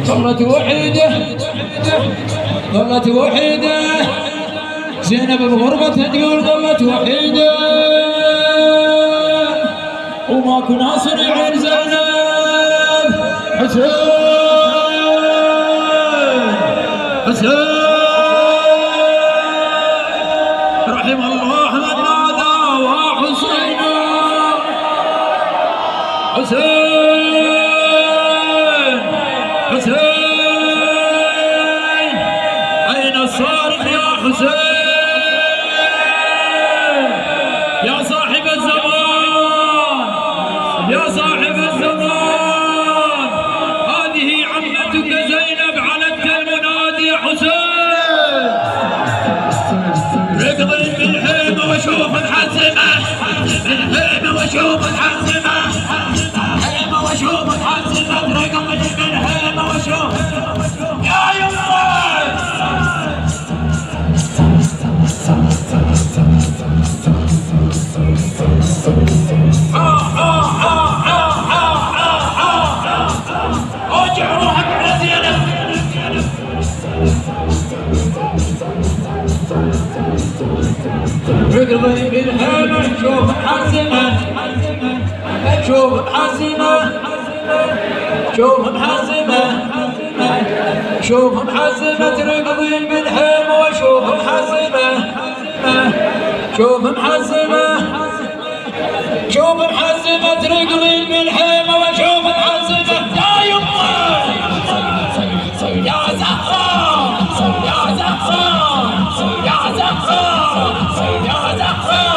ظلت وحيدة ظلت وحيدة زينب بغربة تقول ظلت وحيدة وماكو ناصر يعين زينب حسين حسين رحم الله من نادى وحسين حسين حسين أين الصارخ يا حسين يا صاحب الزمان يا صاحب الزمان هذه عمتك زينب علت المنادي حسين ركضي بالحيمة وشوف الحزمة بالحيمة وشوف الحزمة الحيمة وشوف الحزمة ركضي بالحيمة وشوف يا يمه ارجع روحك على زينب ركضي بالهيمة شوف محزمة شوف محزمة شوف محزمة شوف محزمة تركضي بالهيمة وشوف محزمة شوف محزمة شوف محزمة تركضي بالهيمة وشوف محزمة يا يمه يا زهراء يا زهراء يا زهراء يا زهراء